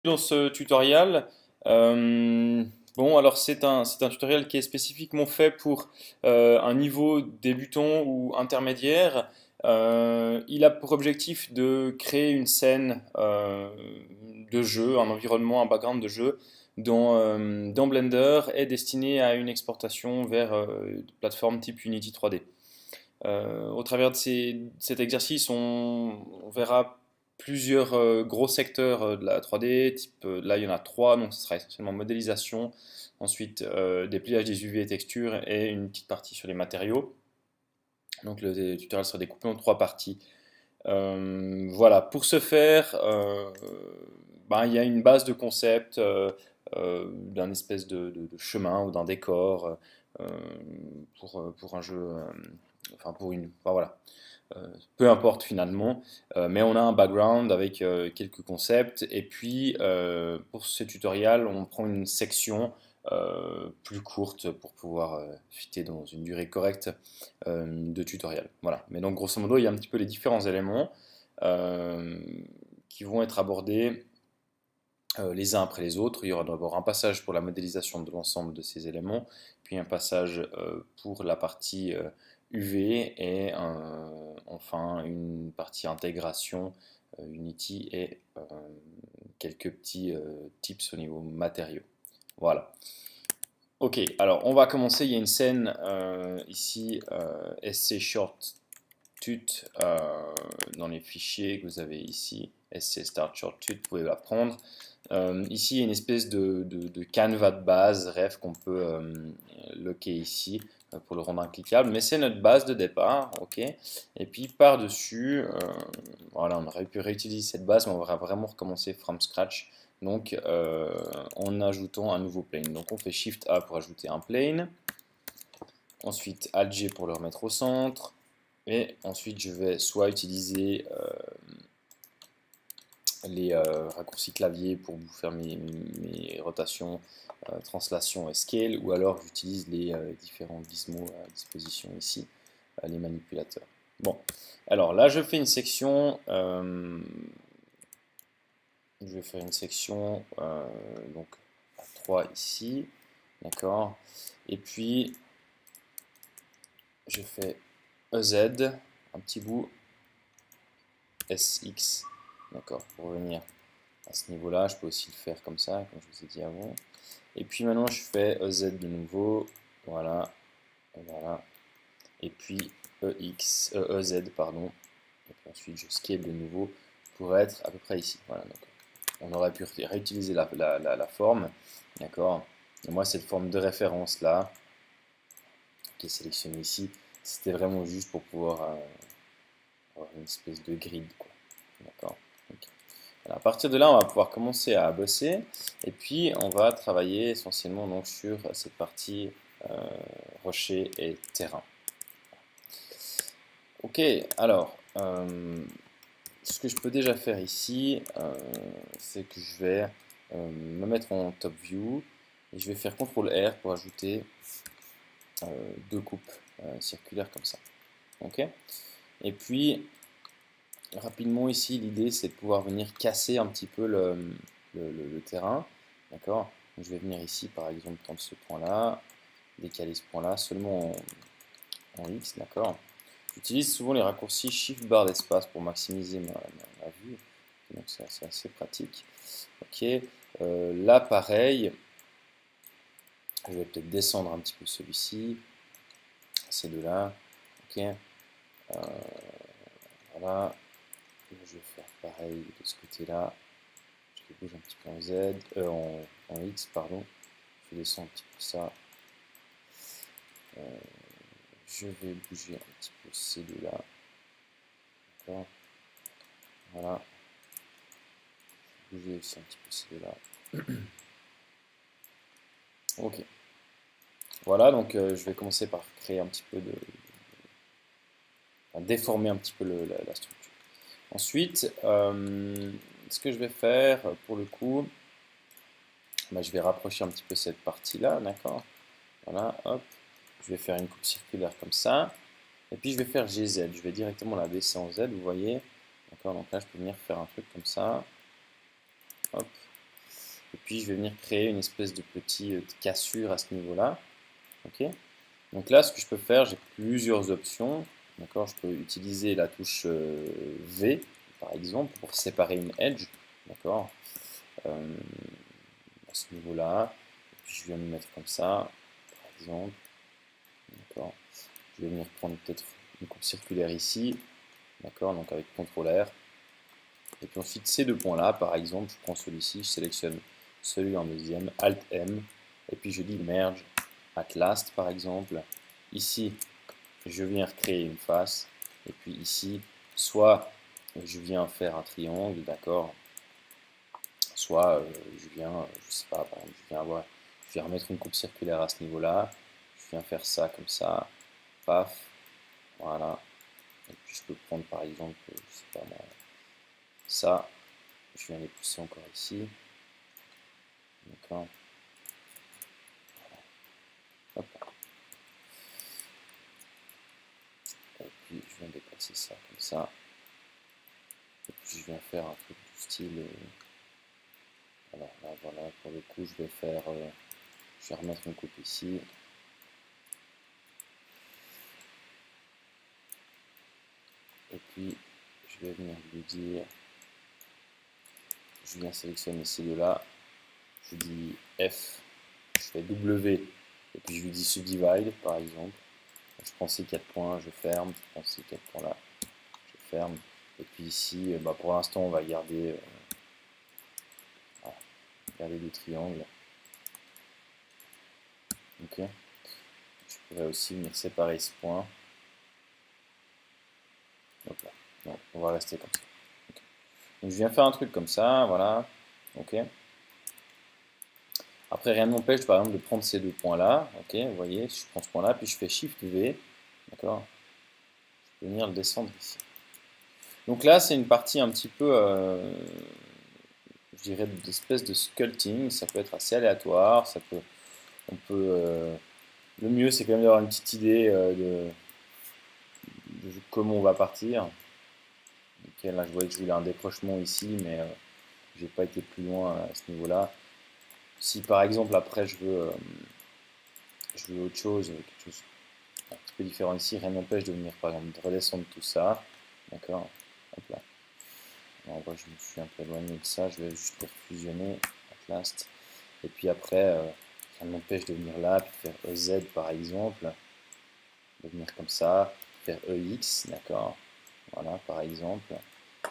Dans ce tutoriel, bon, alors c'est un tutoriel qui est spécifiquement fait pour un niveau débutant ou intermédiaire. Il a pour objectif de créer une scène de jeu, un environnement, un background de jeu dans Blender et destiné à une exportation vers plateforme type Unity 3D. Au travers de cet exercice, on verra plusieurs gros secteurs de la 3D. Type, là, il y en a trois, donc ce sera essentiellement modélisation, ensuite des pliages des UV et textures et une petite partie sur les matériaux. Donc le tutoriel sera découpé en trois parties. Voilà, pour ce faire, ben, il y a une base de concept d'un espèce de chemin ou d'un décor euh, pour un jeu, enfin pour une, enfin, voilà, peu importe finalement, mais on a un background avec quelques concepts et puis pour ce tutoriel on prend une section plus courte pour pouvoir fitter dans une durée correcte de tutoriel. Voilà. Mais donc grosso modo, il y a un petit peu les différents éléments euh, qui vont être abordés les uns après les autres. Il y aura d'abord un passage pour la modélisation de l'ensemble de ces éléments, puis un passage pour la partie UV et enfin une partie intégration Unity et quelques petits tips au niveau matériaux. Voilà. Ok, alors on va commencer. Il y a une scène ici, SC Short Tut dans les fichiers que vous avez ici, SC Start Short Tut, vous pouvez la prendre. Ici, il y a une espèce de canevas de base, ref, qu'on peut locker ici pour le rendre incliquable, mais c'est notre base de départ, ok. Et puis par-dessus, voilà, on aurait pu réutiliser cette base, mais on va vraiment recommencer from scratch, donc en ajoutant un nouveau plane. Donc on fait Shift A pour ajouter un plane, ensuite Alt G pour le remettre au centre, et ensuite je vais soit utiliser les raccourcis clavier pour vous faire mes rotations, translation et scale, ou alors j'utilise les différents gizmos à disposition ici, les manipulateurs. Bon, alors là je fais une section, je vais faire une section donc à 3 ici, d'accord, et puis je fais EZ, un petit bout, SX, d'accord, pour revenir à ce niveau-là. Je peux aussi le faire comme ça, comme je vous ai dit avant. Et puis maintenant, je fais EZ de nouveau. Voilà, voilà. Et puis EZ, pardon. Et puis ensuite, je scale de nouveau pour être à peu près ici. Voilà, donc on aurait pu réutiliser la forme. D'accord. Et moi, cette forme de référence là, qui est sélectionnée ici, c'était vraiment juste pour pouvoir avoir une espèce de grid, quoi. D'accord. Okay. À partir de là, on va pouvoir commencer à bosser et puis on va travailler essentiellement donc sur cette partie rocher et terrain. Ok, alors ce que je peux déjà faire ici, c'est que je vais me mettre en top view et je vais faire CTRL R pour ajouter deux coupes circulaires comme ça. Ok, et puis rapidement ici, l'idée c'est de pouvoir venir casser un petit peu le terrain. D'accord. Je vais venir ici par exemple prendre ce point là, décaler ce point là seulement en X, d'accord. J'utilise souvent les raccourcis Shift barre d'espace pour maximiser ma vue, donc c'est assez pratique. Ok, là pareil, je vais peut-être descendre un petit peu celui-ci, ces deux là, ok, voilà, je vais faire pareil de ce côté là. Je bouge un petit peu en Z, en X, pardon. Je descends un petit peu ça. Je vais bouger un petit peu ces deux-là. D'accord. Voilà. Bouger aussi un petit peu ces deux-là. Ok. Voilà, donc je vais commencer par créer un petit peu enfin, déformer un petit peu la structure. Ensuite, ce que je vais faire pour le coup, bah, je vais rapprocher un petit peu cette partie-là, d'accord. Voilà, hop. Je vais faire une coupe circulaire comme ça. Et puis je vais faire GZ, je vais directement la baisser en Z, vous voyez. D'accord, donc là je peux venir faire un truc comme ça. Hop. puis je vais venir créer une espèce de petite cassure à ce niveau-là. Ok. Donc là, ce que je peux faire, j'ai plusieurs options. D'accord, je peux utiliser la touche V, par exemple, pour séparer une edge. D'accord, à ce niveau-là. Puis je viens me mettre comme ça, par exemple. D'accord. Je vais venir prendre peut-être une coupe circulaire ici. D'accord, donc avec CTRL R. Et puis ensuite, ces deux points-là, par exemple, je prends celui-ci, je sélectionne celui en deuxième, Alt M, et puis je dis Merge at last, par exemple. Ici, je viens recréer une face, et puis ici, soit je viens faire un triangle, d'accord, soit je viens, je sais pas, par exemple, je viens remettre une coupe circulaire à ce niveau-là, je viens faire ça comme ça, paf, voilà, et puis je peux prendre par exemple, je sais pas moi, ça, je viens les pousser encore ici, d'accord, hop, et puis je viens déplacer ça comme ça, et puis je viens faire un truc du style, alors là voilà, pour le coup je vais faire, je vais remettre une coupe ici, et puis je vais venir lui dire, je viens sélectionner ces deux-là, je dis F, je fais W, et puis je lui dis subdivide par exemple. Je prends ces 4 points, je ferme, je prends ces 4 points là, je ferme. Et puis ici, bah pour l'instant, on va garder, voilà, garder des triangles. Ok. Je pourrais aussi venir séparer ce point. Donc là, non, on va rester comme ça. Okay. Donc je viens faire un truc comme ça, voilà. Ok. Après, rien ne m'empêche, par exemple, de prendre ces deux points-là. Ok, vous voyez, je prends ce point-là, puis je fais Shift V. D'accord. Je peux venir le descendre ici. Donc là, c'est une partie un petit peu, je dirais, d'espèce de sculpting. Ça peut être assez aléatoire. On peut, le mieux, c'est quand même d'avoir une petite idée de comment on va partir. Okay, là, je voyais que je voulais un décrochement ici, mais j'ai pas été plus loin à ce niveau-là. Si par exemple après je veux autre chose, quelque chose un petit peu différent ici, rien n'empêche de venir par exemple de redescendre tout ça. D'accord. Hop là. En vrai, je me suis un peu éloigné de ça, je vais juste les fusionner, at last. Et puis après, ça m'empêche de venir là, puis faire EZ par exemple, de venir comme ça, faire EX, d'accord, voilà par exemple.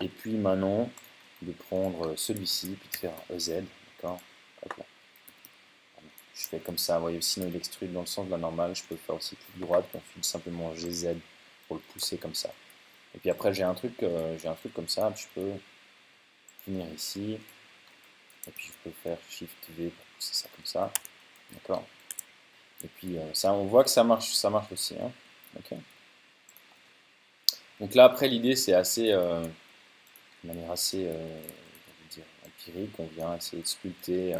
Et puis maintenant, de prendre celui-ci, puis de faire un EZ, d'accord, hop là. Je fais comme ça, vous voyez, sinon il extrude dans le sens de la normale, je peux faire aussi clic droit, puis on file simplement GZ pour le pousser comme ça. Et puis après j'ai un truc comme ça, puis je peux venir ici, et puis je peux faire Shift V pour pousser ça comme ça, d'accord. Et puis ça, on voit que ça marche aussi, hein. Okay. Donc là après l'idée c'est assez, de manière assez, dire, empirique, on vient essayer de sculpter,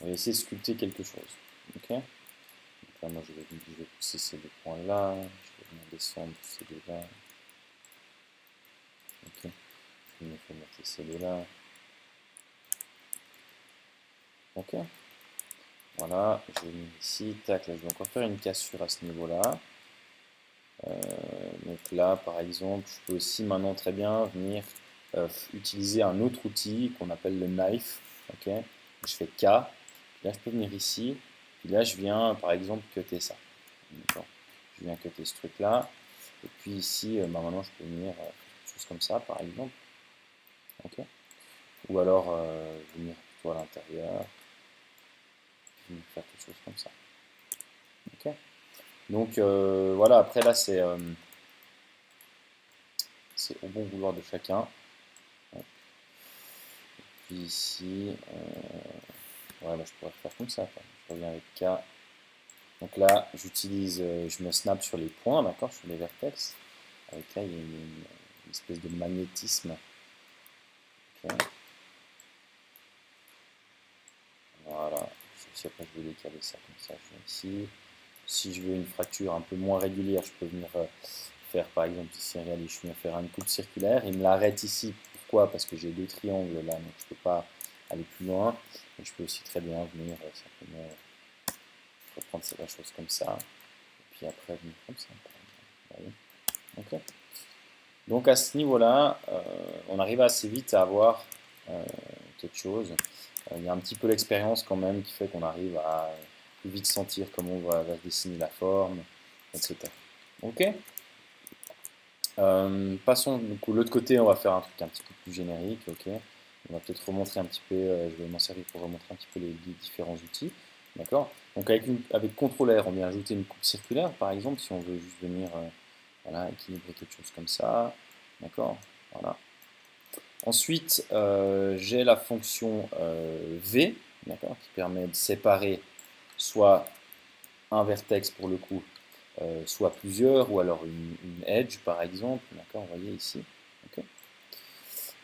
on va essayer de sculpter quelque chose. Ok. Donc là moi je vais pousser ces deux points là, je vais venir descendre ces deux là. Ok. Je vais venir mettre ces deux là. Ok. Voilà, je vais venir ici, tac, là je vais encore faire une cassure à ce niveau-là. Donc là, par exemple, je peux aussi maintenant très bien venir utiliser un autre outil qu'on appelle le knife. Ok, je fais K, là je peux venir ici, puis là je viens par exemple cutter ça. Je viens cutter ce truc là, et puis ici, bah, maintenant je peux venir faire quelque chose comme ça par exemple. Ok, ou alors venir plutôt à l'intérieur, venir faire quelque chose comme ça. Ok, donc voilà, après là c'est au bon vouloir de chacun. Puis ici, ouais, bah, je pourrais faire comme ça. Quoi. Je reviens avec K. Donc là, j'utilise, je me snap sur les points, d'accord, sur les vertex. Avec là, il y a une espèce de magnétisme. Okay. Voilà. Si après je veux décaler ça comme ça, je viens ici. Si je veux une fracture un peu moins régulière, je peux venir faire par exemple ici, regardez, je viens faire une coupe circulaire. Il me l'arrête ici. Pourquoi? Parce que j'ai deux triangles là, donc je peux pas aller plus loin. Et je peux aussi très bien venir simplement reprendre la chose comme ça, et puis après venir comme ça. Okay. Donc à ce niveau-là, on arrive assez vite à avoir quelque chose. Il y a un petit peu l'expérience quand même qui fait qu'on arrive à plus vite sentir comment on va dessiner la forme, etc. Ok. Passons du coup l'autre côté, on va faire un truc un petit peu plus générique. Ok. On va peut-être remontrer un petit peu, je vais m'en servir pour remontrer un petit peu les différents outils. D'accord. Donc avec CTRL R, on vient ajouter une coupe circulaire, par exemple, si on veut juste venir voilà, équilibrer quelque chose comme ça. D'accord. Voilà. Ensuite, j'ai la fonction V, qui permet de séparer soit un vertex pour le coup, soit plusieurs, ou alors une edge par exemple. D'accord, vous voyez ici. Okay.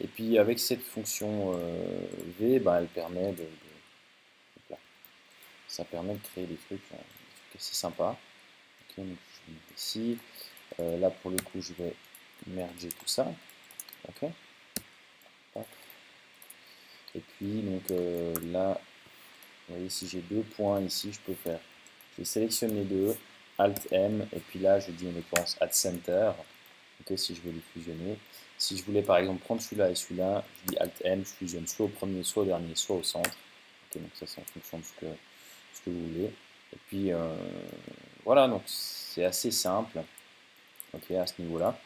Et puis avec cette fonction V, bah, elle permet ça permet de créer des trucs assez sympas. Okay, donc je vais mettre ici. Là pour le coup, je vais merger tout ça. Okay. Et puis donc là, vous voyez, si j'ai deux points ici, je sélectionne les deux, Alt M, et puis là je dis en l'occurrence Add Center, okay, si je veux les fusionner. Si je voulais par exemple prendre celui-là et celui-là, je dis Alt M, je fusionne soit au premier, soit au dernier, soit au centre. Okay, donc ça c'est en fonction de ce que vous voulez. Et puis voilà, donc c'est assez simple, okay, à ce niveau-là.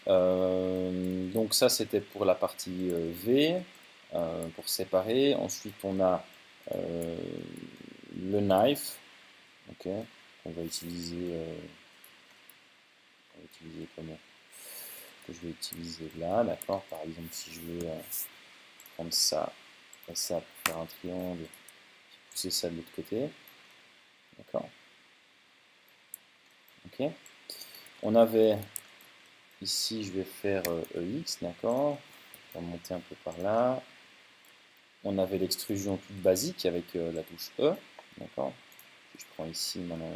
Donc ça c'était pour la partie V, pour séparer. Ensuite on a le knife, ok, on va utiliser comment, que je vais utiliser là, d'accord. Par exemple si je veux prendre ça et ça pour faire un triangle, pousser ça de l'autre côté, d'accord. Ok. On avait ici, je vais faire EX, d'accord. On va monter un peu par là. On avait l'extrusion toute basique avec la touche E, d'accord. Je prends ici maintenant,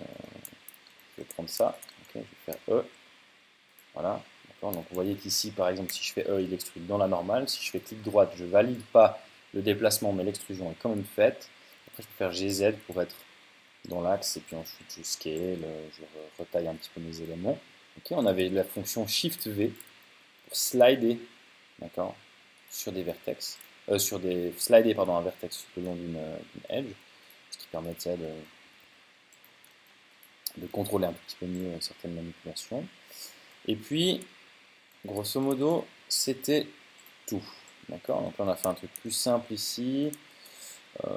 je vais prendre ça, okay, je vais faire E, voilà, d'accord. Donc vous voyez qu'ici par exemple si je fais E il extrude dans la normale, si je fais clic droite je valide pas le déplacement mais l'extrusion est quand même faite. Après je peux faire GZ pour être dans l'axe et puis ensuite je scale, je retaille un petit peu mes éléments. Okay, on avait la fonction Shift V pour slider, d'accord, sur des vertex, slider pardon, un vertex le long d'une edge, ce qui permettait de contrôler un petit peu mieux certaines manipulations. Et puis, grosso modo, c'était tout. D'accord. Donc là, on a fait un truc plus simple ici. Ok,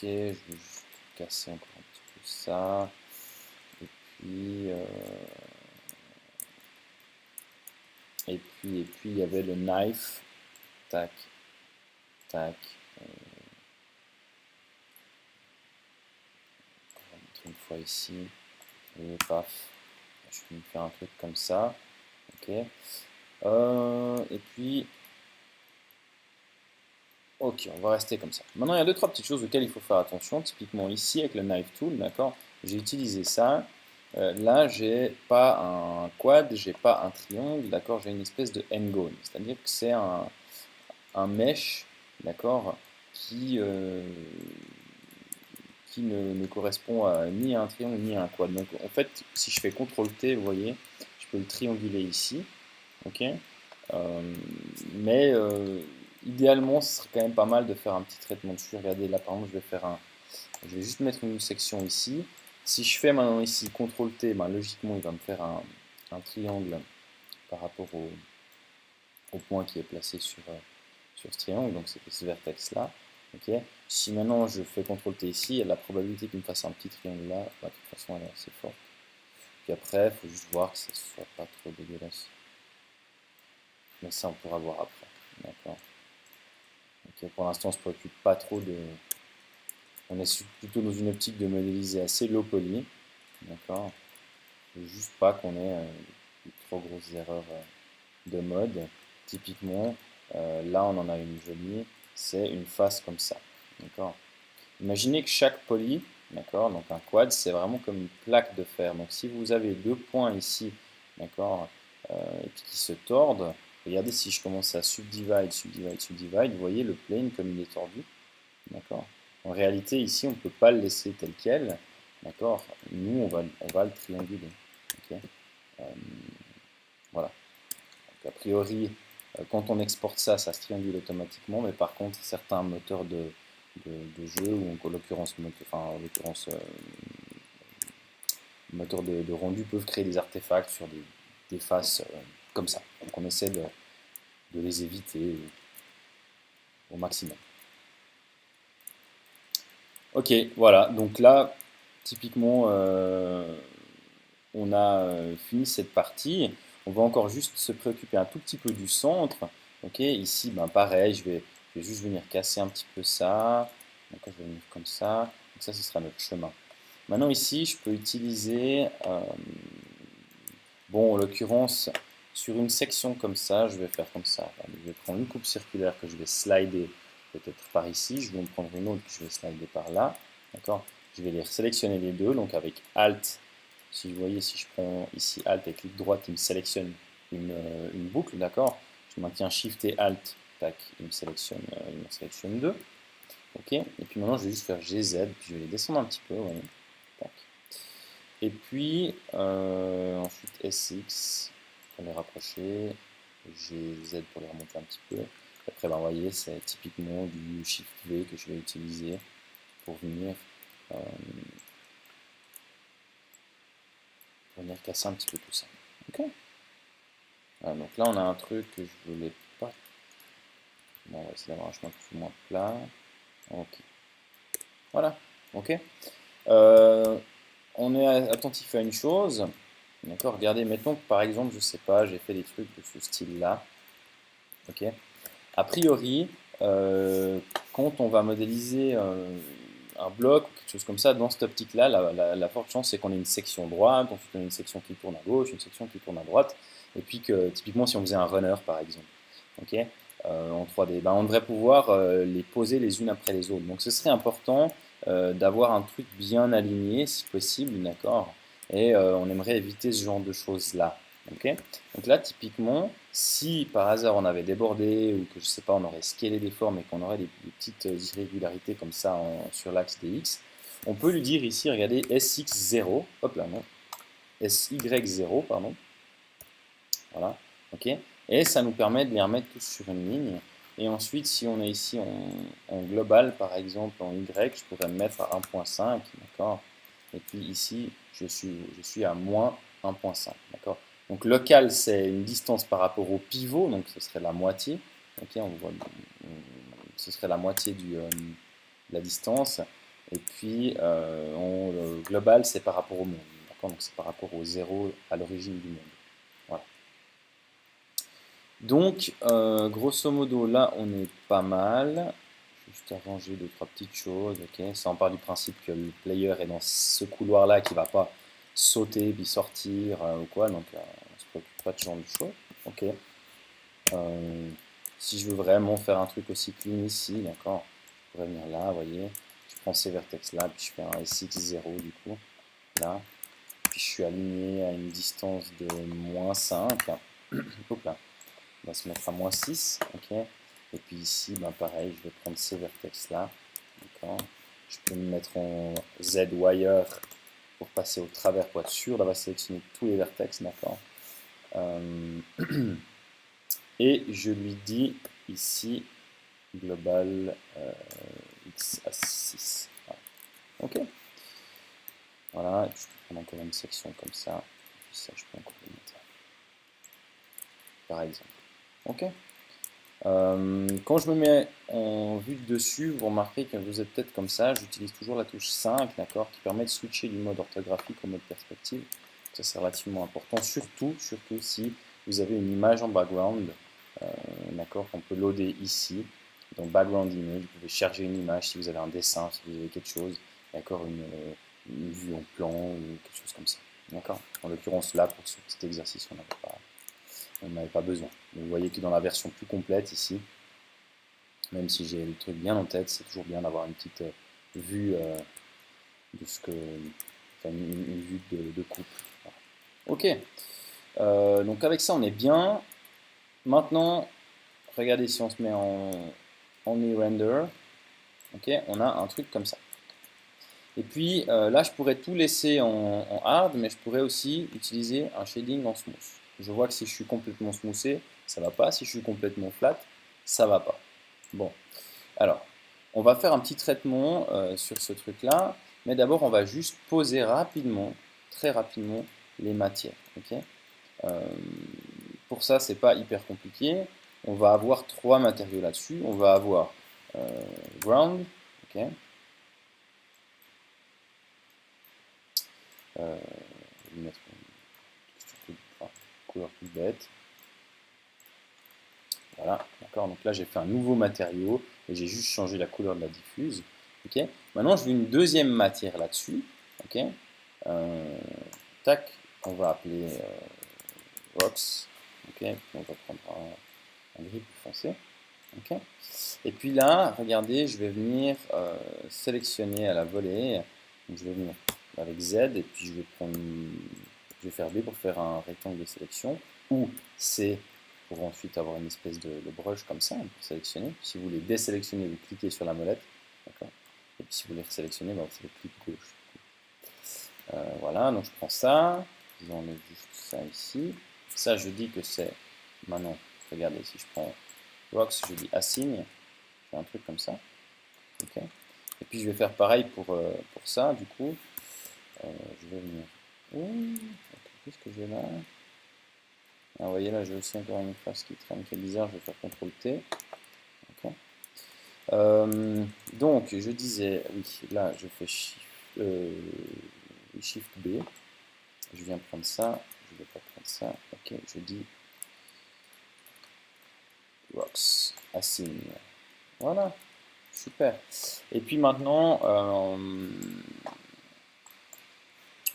je vais juste casser encore un petit peu ça. Et puis, il y avait le knife. Tac, tac. On va mettre une fois ici. Et paf. Je vais me faire un truc comme ça. Ok. Et puis, ok, on va rester comme ça. Maintenant, il y a deux, trois petites choses auxquelles il faut faire attention. Typiquement ici, avec le knife tool, d'accord, j'ai utilisé ça. Là, j'ai pas un quad, j'ai pas un triangle, d'accord, j'ai une espèce de n-gone. C'est-à-dire que c'est un mesh, d'accord, qui ne correspond ni à un triangle ni à un quad. Donc, en fait, si je fais CTRL-T, vous voyez, je peux le trianguler ici, ok. Mais idéalement, ce serait quand même pas mal de faire un petit traitement dessus. Regardez, là par exemple, je vais juste mettre une section ici. Si je fais maintenant ici CTRL-T, ben, logiquement, il va me faire un triangle par rapport au point qui est placé sur ce triangle, donc c'est ce vertex-là. Okay. Si maintenant je fais CTRL-T ici, la probabilité qu'il me fasse un petit triangle là, bah, de toute façon, elle est assez forte. Puis après, il faut juste voir que ça ne soit pas trop dégueulasse. Mais ça, on pourra voir après. D'accord. Okay, pour l'instant, on se préoccupe pas trop de. On est plutôt dans une optique de modéliser assez low poly. D'accord. Juste pas qu'on ait de trop grosses erreurs de mode. Typiquement, là, on en a une jolie. C'est une face comme ça. D'accord. Imaginez que chaque poly, d'accord, donc un quad, c'est vraiment comme une plaque de fer. Donc si vous avez deux points ici, d'accord, et puis qui se tordent, regardez si je commence à subdivide, vous voyez le plane comme il est tordu, d'accord. En réalité, ici, on ne peut pas le laisser tel quel, d'accord. Nous, on va le trianguler, ok. Voilà. Donc, a priori, quand on exporte ça, ça se triangule automatiquement, mais par contre, certains moteurs de jeu, ou en l'occurrence, moteurs de rendu peuvent créer des artefacts sur des faces comme ça. Donc on essaie de les éviter au maximum. Ok, voilà, donc là, typiquement, on a fini cette partie. On va encore juste se préoccuper un tout petit peu du centre. Ok, ici, ben, pareil, je vais juste venir casser un petit peu ça. Donc, je vais venir comme ça. Donc ça, ce sera notre chemin. Maintenant, ici, je peux utiliser, bon, en l'occurrence, sur une section comme ça, je vais faire comme ça. Je vais prendre une coupe circulaire que je vais slider peut-être par ici. Je vais me prendre une autre que je vais slider par là. D'accord. Je vais les sélectionner les deux. Donc avec Alt, si vous voyez, si je prends ici Alt et clic droit, il me sélectionne une boucle. D'accord. Je maintiens Shift et Alt. Tac, il me sélectionne deux. Ok. Et puis maintenant, je vais juste faire GZ. Puis je vais les descendre un petit peu. Ouais. Tac. Et puis, ensuite SX pour les rapprocher, GZ pour les remonter un petit peu. Après, ben, vous voyez, c'est typiquement du Shift V que je vais utiliser pour euh, venir casser un petit peu tout ça. Ok. Voilà, donc là, on a un truc que je voulais pas. Bon, on va essayer d'avoir un chemin plus ou moins plat. Ok. Voilà. Ok. On est attentif à une chose. D'accord, regardez, mettons que par exemple, je sais pas, j'ai fait des trucs de ce style-là. Ok. A priori, quand on va modéliser un bloc ou quelque chose comme ça, dans cette optique-là, la forte chance c'est qu'on ait une section droite, ensuite on a une section qui tourne à gauche, une section qui tourne à droite, et puis que typiquement si on faisait un runner par exemple, ok, en 3D, ben, on devrait pouvoir les poser les unes après les autres. Donc ce serait important d'avoir un truc bien aligné si possible, d'accord, et on aimerait éviter ce genre de choses-là. Okay. Donc là, typiquement, si par hasard on avait débordé ou que je sais pas, on aurait scalé des formes et qu'on aurait des petites irrégularités comme ça sur l'axe des X, on peut lui dire ici, regardez, SX0, hop là, non, SY0, pardon, voilà, ok, et ça nous permet de les remettre tous sur une ligne. Et ensuite, si on est ici en global, par exemple, en Y, je pourrais me mettre à 1.5, d'accord, et puis ici, je suis à moins 1.5, d'accord. Donc local, c'est une distance par rapport au pivot, donc ce serait la moitié. Ok, ce serait la moitié de la distance. Et puis global, c'est par rapport au monde. Donc c'est par rapport au zéro à l'origine du monde. Voilà. Donc, grosso modo, là, on est pas mal. Juste arranger deux, trois petites choses. Ok, ça on part du principe que le player est dans ce couloir-là qui va pas sauter puis sortir ou quoi. Donc, on se préoccupe pas de ce genre de choses. Ok. Si je veux vraiment faire un truc aussi clean ici, d'accord, je pourrais venir là, vous voyez. Je prends ces vertex-là, puis je fais un SX0 du coup, là. Puis je suis aligné à une distance de moins 5. Hop là. On va se mettre à moins 6, ok. Et puis ici, ben pareil, je vais prendre ces vertex-là, d'accord. Je peux me mettre en Z-wire pour passer au travers pour être sûr d'avoir sélectionné tous les vertex, d'accord. Et je lui dis ici global x à 6. Voilà. Ok. Voilà, et puis je peux prendre encore une section comme ça. Et puis ça, je peux encore le mettre. Par exemple. Ok. Quand je me mets en vue de dessus, vous remarquez que vous êtes peut-être comme ça, j'utilise toujours la touche 5, d'accord, qui permet de switcher du mode orthographique au mode perspective. Ça c'est relativement important, surtout si vous avez une image en background, d'accord, qu'on peut loader ici. Donc background image, vous pouvez charger une image si vous avez un dessin, si vous avez quelque chose, d'accord, une vue en plan ou quelque chose comme ça. D'accord. En l'occurrence là, pour ce petit exercice, on n'avait pas besoin. Donc, vous voyez que dans la version plus complète ici, même si j'ai le truc bien en tête, c'est toujours bien d'avoir une petite vue de ce que, enfin, une vue de coupe. Voilà. Ok. Donc avec ça on est bien. Maintenant, regardez si on se met en Only Render, ok, on a un truc comme ça. Et puis là, je pourrais tout laisser en hard, mais je pourrais aussi utiliser un shading en smooth. Je vois que si je suis complètement smoothé, ça va pas. Si je suis complètement flat, ça va pas. Bon, alors, on va faire un petit traitement sur ce truc-là, mais d'abord, on va juste poser rapidement, très rapidement, les matières. Ok. Pour ça, c'est pas hyper compliqué. On va avoir trois matériaux là-dessus. On va avoir ground, ok. Je vais mettre une couleur toute bête. Voilà, d'accord. Donc là, j'ai fait un nouveau matériau et j'ai juste changé la couleur de la diffuse. Ok. Maintenant, je veux une deuxième matière là-dessus. Ok. Tac, on va appeler Rocks. Ok. On va prendre un gris plus foncé. Ok. Et puis là, regardez, je vais venir sélectionner à la volée. Donc je vais venir avec Z et puis je vais prendre, je vais faire B pour faire un rectangle de sélection ou C pour ensuite avoir une espèce de brush comme ça pour sélectionner. Si vous voulez désélectionner, vous cliquez sur la molette, d'accord. Et puis si vous voulez resélectionner, bah, c'est le clic gauche. Voilà, donc je prends ça, j'enlève juste ça ici. Ça, je dis que c'est maintenant. Regardez, si je prends Rocks, je dis assign, je fais un truc comme ça. Ok. Et puis je vais faire pareil pour ça, du coup. Je vais venir. Qu'est-ce que j'ai là? Ah, vous voyez là, j'ai aussi encore une phrase qui traîne, qui est bizarre, je vais faire CTRL T. Okay. Donc, je disais, oui, là, je fais Shift B. Je viens prendre ça, je ne vais pas prendre ça. Ok, je dis Rocks, Assign. Voilà, super. Et puis maintenant,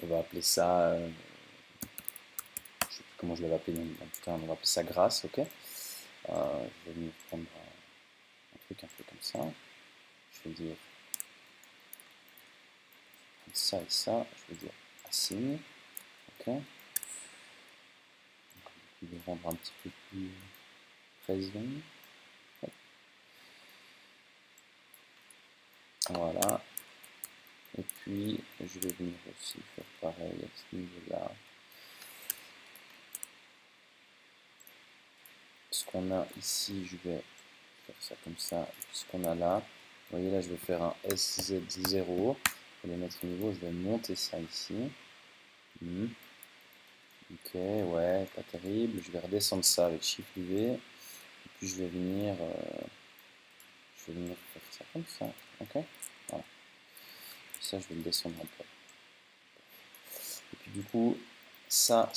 on va appeler ça, je ne sais plus comment je l'avais appelé, en tout cas, on va appeler ça grâce, ok. Je vais venir prendre un truc un peu comme ça. Je vais dire ça et ça, je vais dire assign, ok. Je vais rendre un petit peu plus présent. Voilà. Et puis, je vais venir aussi faire pareil à ce niveau-là. Ce qu'on a ici, je vais faire ça comme ça. Et puis ce qu'on a là, vous voyez là, je vais faire un SZ0. Pour les mettre au niveau, je vais monter ça ici. Ok, ouais, pas terrible. Je vais redescendre ça avec Shift V. Et puis je vais venir faire ça comme ça. Ok, voilà. Ça, je vais le descendre un peu. Et puis du coup, ça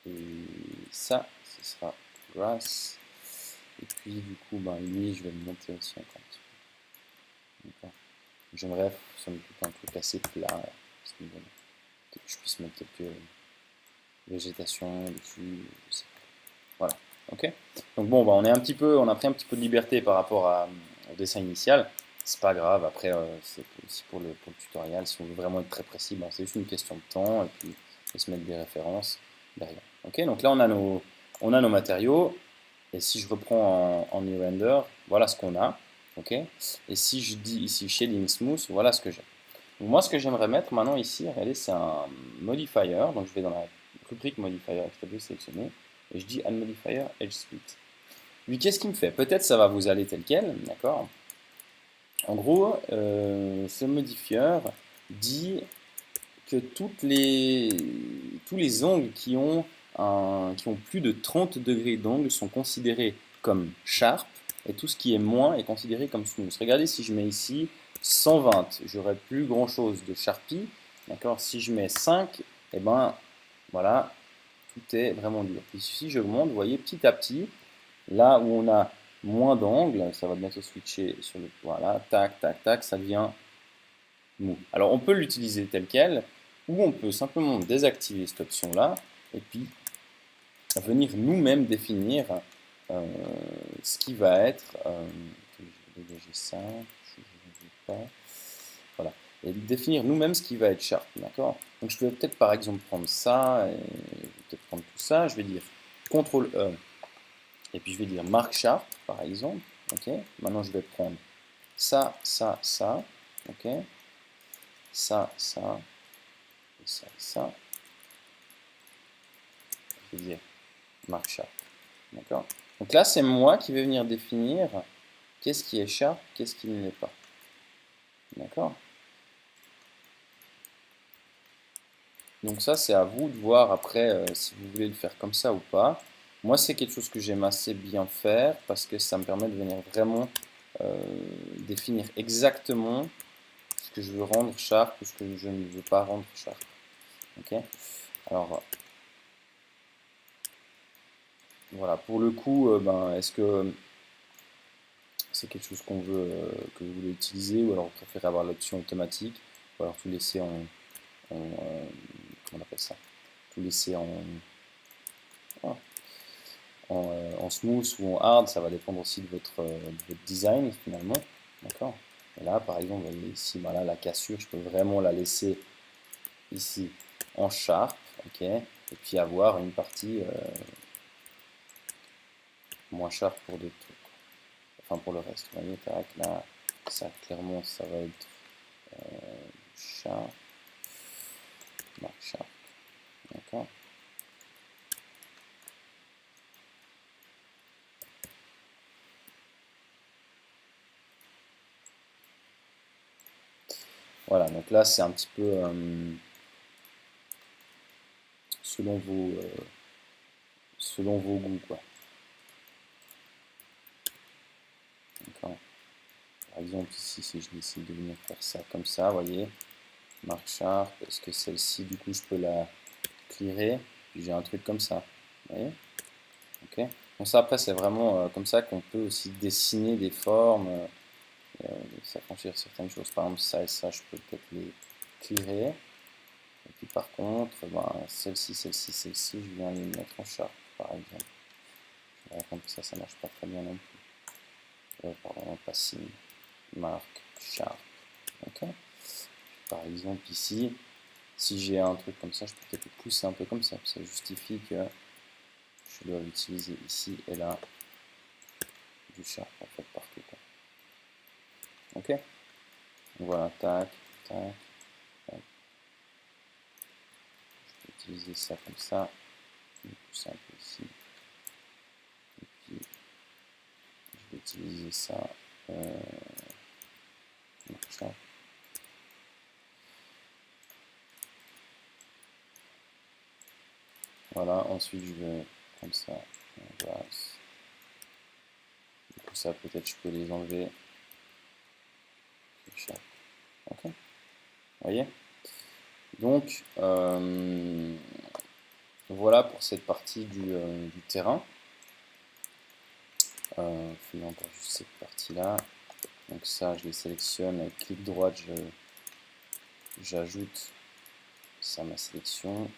et ça, ce sera grass. Et puis du coup, ben, lui, je vais le monter aussi encore un petit peu. D'accord. J'aimerais somme toute un truc assez plat à ce niveau-là. Que je puisse mettre quelques végétation dessus, je sais pas. Voilà. Ok. Donc bon, bah, on a pris un petit peu de liberté par rapport au dessin initial. C'est pas grave. Après, c'est aussi pour le tutoriel. Si on veut vraiment être très précis, ben, c'est juste une question de temps et puis de se mettre des références derrière. Ok. Donc là, on a nos matériaux. Et si je reprends en New Render, voilà ce qu'on a. Ok. Et si je dis ici Shading Smooth, voilà ce que j'ai. Donc moi, ce que j'aimerais mettre maintenant ici, regardez, c'est un modifier. Donc je vais dans la rubrique modifier, je sélectionner, et je dis Add Modifier Edge Split. Lui, qu'est-ce qu'il me fait? Peut-être ça va vous aller tel quel, d'accord? En gros, ce modifier dit que tous les angles qui ont plus de 30 degrés d'angle sont considérés comme sharp et tout ce qui est moins est considéré comme smooth. Regardez, si je mets ici 120, j'aurai plus grand chose de Sharpie. D'accord. Si je mets 5, et ben voilà, tout est vraiment dur. Puis si j'augmente, vous voyez, petit à petit, là où on a moins d'angle, ça va bientôt switcher sur le. Voilà, tac, tac, tac, ça devient mou. Alors on peut l'utiliser tel quel, ou on peut simplement désactiver cette option-là, et puis venir nous-mêmes définir ce qui va être. Je vais dégager ça, je ne veux pas. Voilà. et définir nous-mêmes ce qui va être Sharp, d'accord? Donc je vais peut-être par exemple prendre ça, et je vais peut-être prendre tout ça, je vais dire CTRL E, et puis je vais dire marque Sharp, par exemple, ok? Maintenant je vais prendre ça, ok? Ça, et ça, je vais dire marque Sharp, d'accord? Donc là c'est moi qui vais venir définir qu'est-ce qui est Sharp, qu'est-ce qui ne l'est pas, d'accord? Donc ça, c'est à vous de voir après si vous voulez le faire comme ça ou pas. Moi, c'est quelque chose que j'aime assez bien faire parce que ça me permet de venir vraiment euh, définir exactement ce que je veux rendre sharp ou ce que je ne veux pas rendre sharp. Ok. Alors, voilà. Pour le coup, ben, est-ce que c'est quelque chose que vous voulez utiliser ou alors vous préférez avoir l'option automatique ou alors tout laisser comment on appelle ça? Tout laisser ah, en smooth ou en hard, ça va dépendre aussi de votre design finalement. D'accord. Et là, par exemple, vous voyez ici, voilà, la cassure, je peux vraiment la laisser ici en sharp, ok, et puis avoir une partie moins sharp pour d'autres trucs, enfin pour le reste. Vous voyez, tac, là, ça clairement, ça va être sharp, marque sharp, d'accord. Voilà, donc là, c'est un petit peu selon selon vos goûts, quoi. D'accord. Par exemple, ici, si je décide de venir faire ça comme ça, vous voyez, marque sharp, est-ce que celle-ci, du coup, je peux la clearer, puis j'ai un truc comme ça, vous voyez, ok. Donc ça, après, c'est vraiment comme ça qu'on peut aussi dessiner des formes, s'affranchir certaines choses. Par exemple, ça et ça, je peux peut-être les clearer, et puis par contre, ben, celle-ci, je viens les mettre en sharp, par exemple. Je me rends compte que ça marche pas très bien non plus. Pardon, pas signe, marque sharp, ok. Par exemple, ici, si j'ai un truc comme ça, je peux peut-être le pousser un peu comme ça. Ça justifie que je dois utiliser ici et là du sharp en fait partout, quoi. Ok. Voilà, tac, tac, tac. Je peux utiliser ça comme ça. Je vais pousser un peu ici. Et puis je vais utiliser ça. Sharp. Voilà, ensuite je vais comme ça. Voilà. Du coup, ça peut-être je peux les enlever. Sharp. Ok. Vous voyez? Donc, voilà pour cette partie du terrain. Faisons encore juste cette partie-là. Donc ça, je les sélectionne avec clic droit, j'ajoute ça à ma sélection.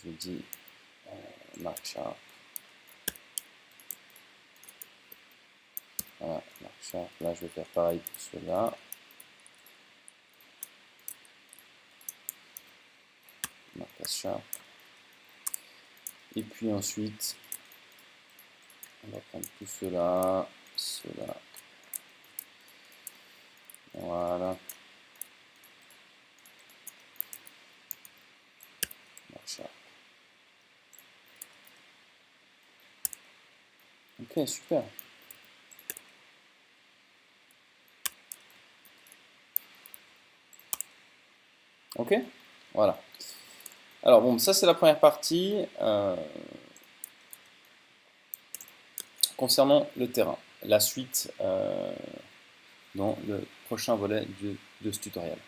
Je dis marque sharp. Voilà, marque sharp. Là, je vais faire pareil pour ceux-là. Marque sharp. Et puis ensuite, on va prendre tout cela, cela. Voilà. Marque sharp. Ok, super. Ok, voilà. Alors bon, ça c'est la première partie concernant le terrain. La suite dans le prochain volet de ce tutoriel.